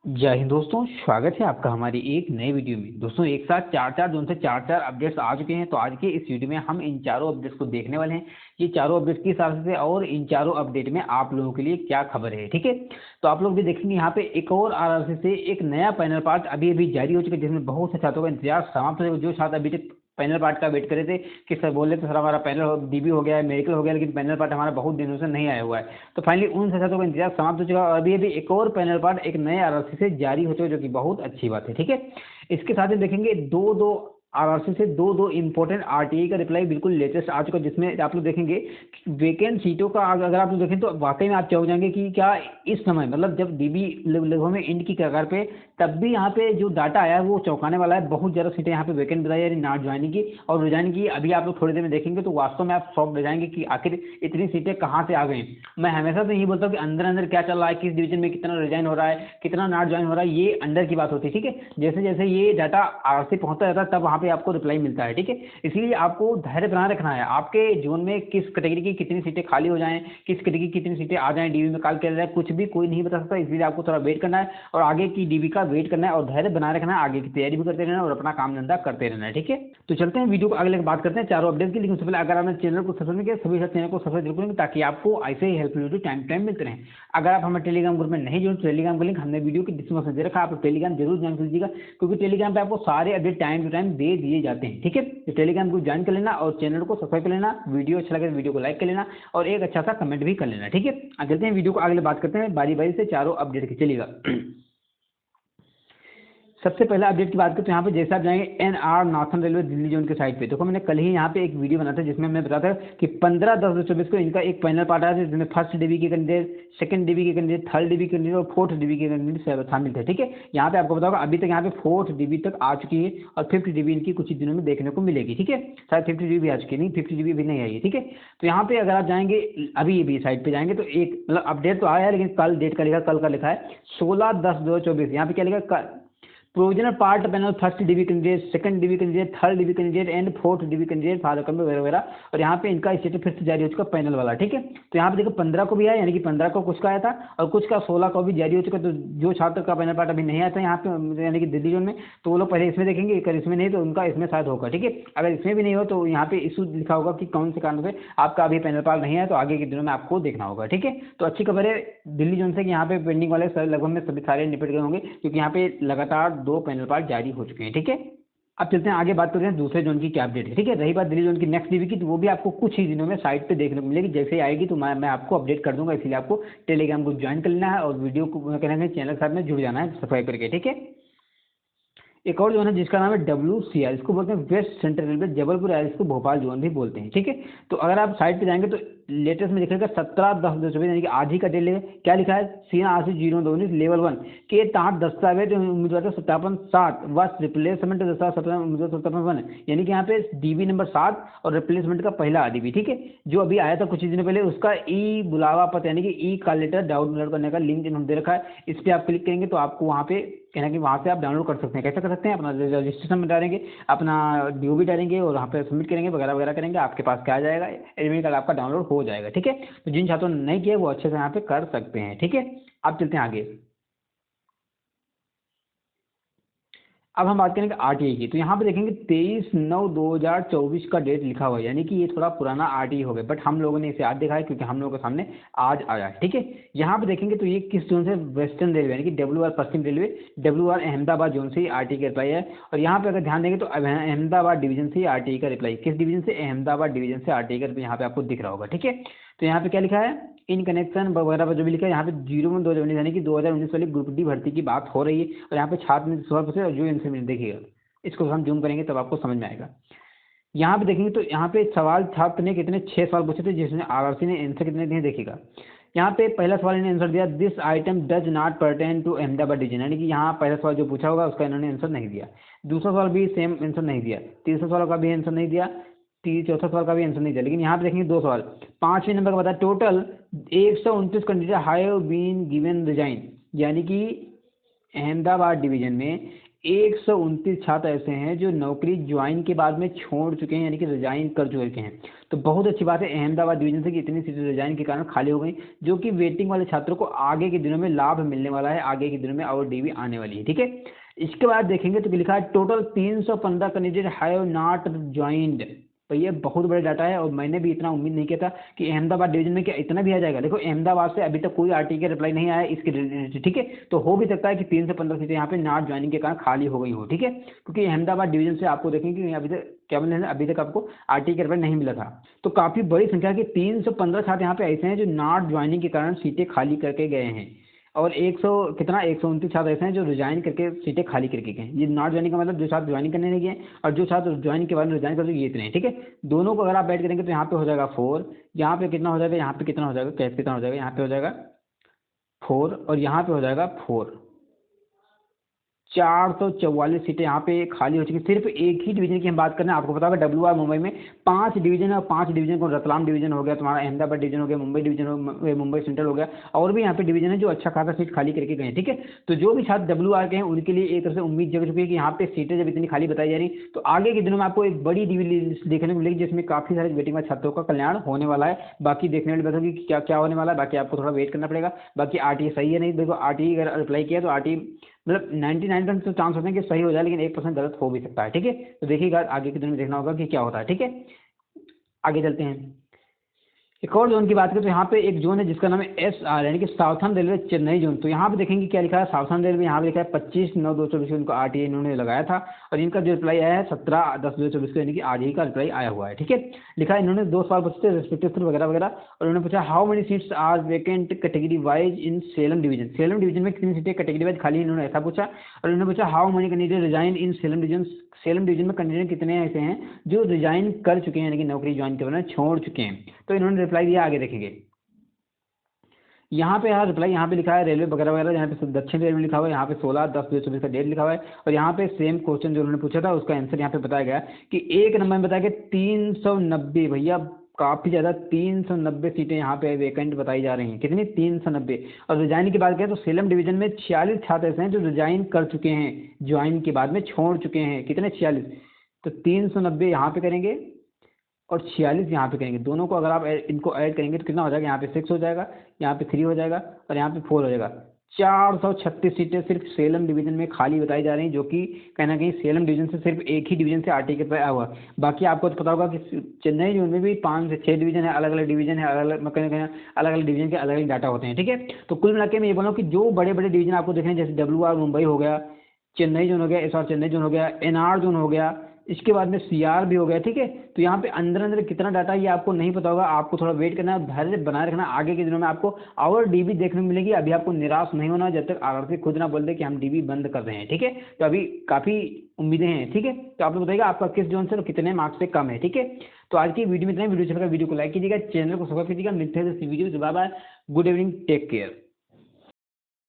जय हिंद दोस्तों, स्वागत है आपका हमारी एक नए वीडियो में। दोस्तों एक साथ चार चार जोन से चार चार अपडेट्स आ चुके हैं। तो आज के इस वीडियो में हम इन चारों अपडेट्स को देखने वाले हैं। ये चारों अपडेट्स किस हिसाब से और इन चारों अपडेट में आप लोगों के लिए क्या खबर है, ठीक है। तो आप लोग भी देखेंगे यहाँ पे एक और आरआरसी से एक नया पैनल पार्ट अभी अभी जारी हो चुका है, जिसमें बहुत से छात्रों का इंतजार समाप्त हो। जो छात्र अभी तक पैनल पार्ट का वेट कर रहे थे कि सर बोल रहे थे सर हमारा पैनल डीबी हो गया है, मेडिकल हो गया, लेकिन पैनल पार्ट हमारा बहुत दिनों से नहीं आया हुआ है। तो फाइनली उन छात्रों का इंतजार समाप्त हो चुका है और अभी अभी एक और पैनल पार्ट एक नए आरआरसी से जारी हो चुका है, जो कि बहुत अच्छी बात है, ठीक है। इसके साथ ही देखेंगे दो दो आरआरसी से दो दो इंपॉर्टेंट आरटीआई का रिप्लाई बिल्कुल लेटेस्ट आ चुका है, जिसमें आप लोग देखेंगे वेकेंट सीटों का अगर आप लोग देखें तो वाकई में आप चाह जाएंगे कि क्या इस समय मतलब जब डीबी लगभग में इंड की कगार पे, तब भी यहाँ पे जो डाटा आया है वो चौंकाने वाला है। बहुत ज़्यादा सीटें यहाँ पे वैकेंट बताई जा रही नॉट ज्वाइनिंग की, और रिजाइन की अभी आप लोग थोड़ी देर में देखेंगे तो वास्तव में आप शॉक रह जाएंगे कि आखिर इतनी सीटें कहाँ से आ गई। मैं हमेशा तो यही बोलता हूँ कि अंदर अंदर क्या चल रहा है, किस डिवीजन में कितना रिजाइन हो रहा है, कितना नॉट ज्वाइन हो रहा है, ये अंदर की बात होती है, ठीक है। जैसे जैसे ये डाटा आरसी पहुंचता जाता है तब वहाँ पे आपको रिप्लाई मिलता है, ठीक है। इसलिए आपको धैर्य बनाए रखना है। आपके जोन में किस कैटेगरी की कितनी सीटें खाली हो जाएं, किस कैटेगरी की कितनी सीटें आ जाएं, डीबी में कॉल किया जाए, कुछ भी कोई नहीं बता सकता। इसलिए आपको थोड़ा वेट करना है और आगे की डीबी का वेट करना है और धैर्य बनाए रखना है। आगे की तैयारी भी करते रहना है और अपना काम धंधा करते रहना है, ठीक है। तो चलते हैं वीडियो को अगले बात करते हैं चारों अपडेट की। लेकिन उससे पहले अगर आपने चैनल को सब्सक्राइब नहीं किया सभी चैनल को सब्सक्राइब जरूर करें, ताकि आपको ऐसे ही हेल्पफुल वीडियो टाइम टाइम मिलते रहें। अगर आप हमारे टेलीग्राम ग्रुप में नहीं जुड़े तो टेलीग्राम का लिंक हमने वीडियो के डिस्क्रिप्शन में दे रखा है, आप टेलीग्राम जरूर ज्वाइन कीजिएगा, क्योंकि टेलीग्राम पे आपको सारे अपडेट टाइम टू टाइम दे दिए जाते हैं, ठीक है। तो टेलीग्राम को ज्वाइन कर लेना और चैनल को सब्सक्राइब कर लेना, वीडियो अच्छा लगे तो वीडियो को लाइक कर लेना और एक अच्छा सा कमेंट भी कर लेना, ठीक है। अब चलते हैं वीडियो को अगले बात करते हैं बारी बारी से चारों अपडेट की, चलिएगा। सबसे पहला अपडेट की बात करें तो यहाँ पे जैसे आप जाएंगे NR northern railway Delhi zone के साइड पे, देखो मैंने कल ही यहाँ पे एक वीडियो बनाया था जिसमें मैंने बताया था कि 15/10/2024 को इनका एक पैनल पार्ट आया था, जिसमें फर्स्ट डीबी के कैंडिडेट, सेकंड डीबी के कैंडिडेट, थर्ड डीबी के कैंडिडेट और फोर्थ डीबी के कैंडिडेट शामिल थे, ठीक है। यहाँ पे आपको बताऊंगा अभी तक यहाँ पे फोर्थ डीबी तक आ चुकी है और फिफ्थ डीबी इनकी कुछ ही दिनों में देखने को मिलेगी, ठीक है। शायद 50 डीबी भी आ चुकी है, नहीं 50 डीबी भी नहीं आई है, ठीक है। तो यहाँ पे अगर आप जाएंगे अभी भी साइड पे जाएंगे तो एक मतलब अपडेट तो आया है, लेकिन कल डेट का लिखा, कल का लिखा है 16/10/2024। यहाँ पे क्या लिखा, provisional part panel first dB candidate, second dB candidate, third dB candidate and fourth dB candidate father कम वगैरह वगैरह। और यहाँ पे इनका स्टेटस फिर से जारी हो चुका पैनल वाला, ठीक है। तो यहाँ पे देखो 15 को भी आया, यानी कि 15 को कुछ का आया था और कुछ का 16 को भी जारी हो चुका। तो जो छात्र का पैनल पार्ट अभी नहीं आया था यहाँ पे यानी कि दिल्ली जोन में, तो वो लोग पहले इसमें देखेंगे, अगर इसमें नहीं तो उनका इसमें शायद होगा, ठीक है। अगर इसमें भी नहीं हो तो यहाँ पे इशू लिखा होगा कि कौन से कारण से आपका अभी पैनल पार्ट नहीं है, तो आगे के दिनों में आपको देखना होगा, ठीक है। तो अच्छी खबर है दिल्ली जोन से कि यहाँ पे पेंडिंग वाले लगभग में सभी सारे निपट गए होंगे, क्योंकि यहाँ पे लगातार 2 पैनल पार्ट जारी हो चुके हैं, ठीक है। अब चलते हैं आगे, बात करते हैं दूसरे जोन की क्या अपडेट है, ठीक है। रही बात दिल्ली जोन की नेक्स्ट डीबी की, तो वो भी आपको कुछ ही दिनों में साइट पे देखने को मिलेगी। जैसे ही आएगी तो मैं आपको अपडेट कर दूंगा, इसलिए आपको टेलीग्राम को ज्वाइन कर लेना है और वीडियो को कहना है चैनल के साथ में जुड़ जाना है सब्सक्राइब करके, ठीक है। एक और जोन है जिसका नाम है WCR, इसको बोलते हैं वेस्ट सेंट्रल रेलवे जबलपुर एयर, इसको भोपाल जोन भी बोलते हैं, ठीक है। तो अगर आप साइट पे जाएंगे तो लेटेस्ट में लिखेगा 17/10/2024, यानी कि आज ही का डेट लेगा। क्या लिखा है, CNRC 019 लेवल 1 के तहत दस्तावेज उम्मीदवार का सत्यापन 7 वर्ष रिप्लेसमेंट दस्तावेज उम्मीदवार सत्यापन 1, यानी कि यहाँ पे डीबी नंबर 7 और रिप्लेसमेंट का पहला डीबी, ठीक है। जो अभी आया था कुछ ही दिन पहले, उसका ई बुलावा पत्र यानी कि ई कॉल लेटर डाउनलोड करने का लिंक इन्होंने दे रखा है। इस पर आप क्लिक करेंगे तो आपको वहाँ पे कहना कि वहाँ से आप डाउनलोड कर सकते हैं। कैसे कर सकते हैं, अपना रजिस्ट्रेशन में डालेंगे, अपना DOB डालेंगे और वहाँ पे सबमिट करेंगे वगैरह वगैरह करेंगे, आपके पास क्या आ जाएगा, एडमिट कार्ड आपका डाउनलोड हो जाएगा, ठीक है। तो जिन छात्रों ने नहीं किया वो अच्छे से यहाँ पे कर सकते हैं, ठीक है। अब चलते हैं आगे। अब हम बात करेंगे आरटीआई की, तो यहाँ पे देखेंगे 23/9/2024 का डेट लिखा हुआ है, यानी कि ये थोड़ा पुराना आरटीआई हो गया, बट हम लोगों ने इसे आज देखा है क्योंकि हम लोगों के सामने आज आया है, ठीक है। यहाँ पे देखेंगे तो ये किस जोन से, वेस्टर्न रेलवे यानी कि WR पश्चिम रेलवे, WR अहमदाबाद जोन से आरटीआई का रिप्लाई है। और यहाँ पे अगर ध्यान देंगे तो अहमदाबाद डिवीजन से आरटीआई का रिप्लाई, किस डिवीजन से, अहमदाबाद डिवीजन से आरटीआई का रिप्लाई यहाँ पे आपको दिख रहा होगा, ठीक है। तो यहाँ पे क्या लिखा है, इन कनेक्शन वगैरह जो भी लिखा है यहाँ पे 01/2/2019 यानी कि 2019 वाली ग्रुप डी भर्ती की बात हो रही है। और यहाँ पे छात्र में सवाल पूछे और जो इनसे मिल देखिएगा, इसको हम जूम करेंगे तब आपको समझ में आएगा। यहाँ पे देखेंगे तो यहाँ पे सवाल छात्र ने कितने 6 सवाल पूछे थे, जिसमें आरआरसी ने आंसर कितने दिए देखिएगा। यहाँ पे पहला सवाल इन्होंने आंसर दिया, this item does not pertain to Ahmedabad division, यानी कि यहाँ पहला सवाल जो पूछा होगा उसका इन्होंने आंसर नहीं दिया। दूसरा सवाल भी सेम आंसर नहीं दिया, तीसरा सवाल का भी आंसर नहीं दिया, चौथा सवाल का भी आंसर नहीं दिया। लेकिन यहाँ पे देखेंगे 2 सवाल, 5वें नंबर का बताया total 129 candidate have been given resign, यानी कि अहमदाबाद डिवीजन में 129 छात्र ऐसे हैं जो नौकरी ज्वाइन के बाद में छोड़ चुके हैं, यानी कि रिजाइन कर चुके हैं। तो बहुत अच्छी बात है अहमदाबाद डिवीजन से कि इतनी सीटें रिजाइन के कारण खाली हो गई, जो कि वेटिंग वाले छात्रों को आगे के दिनों में लाभ मिलने वाला है, आगे के दिनों में और डीवी आने वाली है। ठीक है, इसके बाद देखेंगे तो लिखा है total 315 candidate have not joined. तो ये बहुत बड़ा डाटा है और मैंने भी इतना उम्मीद नहीं किया था कि अहमदाबाद डिवीजन में क्या इतना भी आ जाएगा। देखो अहमदाबाद से अभी तक कोई आरटी का रिप्लाई नहीं आया इसके रिलेटेड। ठीक है, तो हो भी सकता है कि 315 सीटें यहाँ पे नॉट ज्वाइनिंग के कारण खाली हो गई हो। ठीक है, क्योंकि अहमदाबाद डिवीजन से आपको देखेंगे कि अभी तक क्या बोले अभी तक आपको आरटी का रिप्लाई नहीं मिला था। तो काफी बड़ी संख्या के 315 छात्र यहाँ पे ऐसे हैं जो नॉट ज्वाइनिंग के कारण सीटें खाली करके गए हैं, और 100 कितना 129 छात्र ऐसे हैं जो रिजाइन करके सीटें खाली करके गए। ये नॉट ज्वाइनिंग का मतलब जो छात्र ज्वाइनिंग करने नहीं गए, और जो छात्र ज्वाइनिंग के बाद रिजाइन कर चुके ये इतने हैं। ठीक है, दोनों को अगर आप ऐड करेंगे तो यहाँ पे हो जाएगा 4, यहाँ पे कितना हो जाएगा, यहाँ पे कितना हो जाएगा, कैसे कितना हो जाएगा, यहाँ पे हो जाएगा 4 और यहाँ पे हो जाएगा 4। 444 सीटें यहाँ पे खाली हो चुकी। सिर्फ एक ही डिवीजन की हम बात करना है, आपको पता होगा WR मुंबई में 5 डिवीजन है, और 5 डिवीजन को रतलाम डिवीजन हो गया, तुम्हारा अहमदाबाद डिवीजन हो गया, मुंबई डिवीजन हो, मुंबई सेंट्रल हो गया, और भी यहाँ पे डिवीजन है जो अच्छा खासा सीट खाली करके गए। ठीक है, तो जो भी छात्र WR के हैं उनके लिए एक तरह से उम्मीद जग चुकी है कि यहाँ पे सीटें जब इतनी खाली बताई जा रही तो आगे के दिनों में आपको एक बड़ी लिस्ट देखने को मिलेगी जिसमें काफी सारे वेटिंग में छात्रों का कल्याण होने वाला है। बाकी देखने वाली बात होगी कि क्या क्या होने वाला है, बाकी आपको थोड़ा वेट करना पड़ेगा। बाकी आरटी सही है नहीं, देखो आरटी अगर अप्लाई किया तो आरटी मतलब 99% तो चांस होते हैं कि सही हो जाए, लेकिन 1% गलत हो भी सकता है। ठीक है, तो देखिएगा आगे के दिन में देखना होगा कि क्या होता है। ठीक है, आगे चलते हैं। एक और जोन की बात करें तो यहाँ पे एक जोन है जिसका नाम है SR यानी कि साउथर्न रेलवे चेन्नई जोन। तो यहाँ पे देखेंगे क्या लिखा है, साउथर्न रेलवे यहाँ पे लिखा है 25/9/2024 उनको RTA इन्होंने लगाया था, और इनका जो रिप्लाई आया है 17/10/2024 को, यानी कि आज ही का रिप्लाई आया हुआ है। ठीक है, लिखा है इन्होंने 2 सवाल पूछे थे रेस्पेक्टिव वगैरह वगैरह, और उन्होंने पूछा how many seats are vacant category wise in Salem division. Salem division में कितनी सीटें कैटेगरी वाइज खाली, इन्होंने ऐसा पूछा। और उन्होंने पूछा how many candidate resign in Salem division. Salem division में कैंडिडेट कितने ऐसे हैं जो रिजाइन कर चुके हैं, यानी कि नौकरी ज्वाइन करना छोड़ चुके हैं। तो इन्होंने रिप्लाई दिया, आगे देखेंगे। यहाँ पे यार रिप्लाई यहाँ पे लिखा है रेलवे वगैरह वगैरह, यहाँ पे दक्षिण रेलवे लिखा हुआ है, यहाँ पे 16/10/2024 का डेट लिखा हुआ है, और यहाँ पे सेम क्वेश्चन जो उन्होंने पूछा था उसका आंसर यहाँ पे बताया गया कि एक नंबर में बताया गया 390। भैया काफी ज्यादा 390 सीटें यहाँ पे वैकेंट बताई जा रही हैं। कितनी 390। और रिजाइन की बात करें तो सेलम डिवीजन में 46 छात्र ऐसे हैं जो रिजाइन कर चुके हैं, ज्वाइन के बाद में छोड़ चुके हैं। कितने 46, तो 390 यहाँ पे करेंगे और 46 यहाँ पे करेंगे। दोनों को अगर आप इनको ऐड करेंगे तो कितना हो जाएगा, यहाँ पे 6 हो जाएगा, यहाँ पे 3 हो जाएगा, और यहाँ पे 4 हो जाएगा। 436 सीटें सिर्फ सेलम डिवीजन में खाली बताई जा रही हैं, जो कि कहीं ना कहीं सेलम डिवीजन से सिर्फ एक ही डिवीजन से आरटी के पे आया हुआ। बाकी आपको तो पता होगा कि चेन्नई जोन में भी 5 से 6 डिवीजन है, अलग अलग डिवीजन है, अलग अलग कहीं अलग अलग डिवीजन के अलग अलग डाटा होते हैं। ठीक है, तो कुल मिला के मैं ये बोल रहा हूँ कि जो बड़े बड़े डिवीजन आपको देख रहे हैं जैसे WR मुंबई हो गया, चेन्नई जोन हो गया, SR चेन्नई जोन हो गया, NR जोन हो गया, इसके बाद में CR भी हो गया। ठीक है, तो यहाँ पे अंदर अंदर कितना डाटा ये आपको नहीं पता होगा, आपको थोड़ा वेट करना है, धैर्य बनाए रखना। आगे के दिनों में आपको और डीबी देखने को मिलेगी। अभी आपको निराश नहीं होना जब तक RRC खुद ना बोल दे कि हम डीबी बंद कर रहे हैं। ठीक है, तो अभी काफ़ी उम्मीदें हैं। ठीक है, तो आप लोग बताइएगा आपका किस जोन से और कितने मार्क्स से कम है। ठीक है, तो आज की वीडियो में इतना ही। वीडियो अच्छा लगा वीडियो को लाइक कीजिएगा, चैनल को सब्सक्राइब कीजिएगा। मिलते हैं वीडियो से। Bye bye, good evening, take care.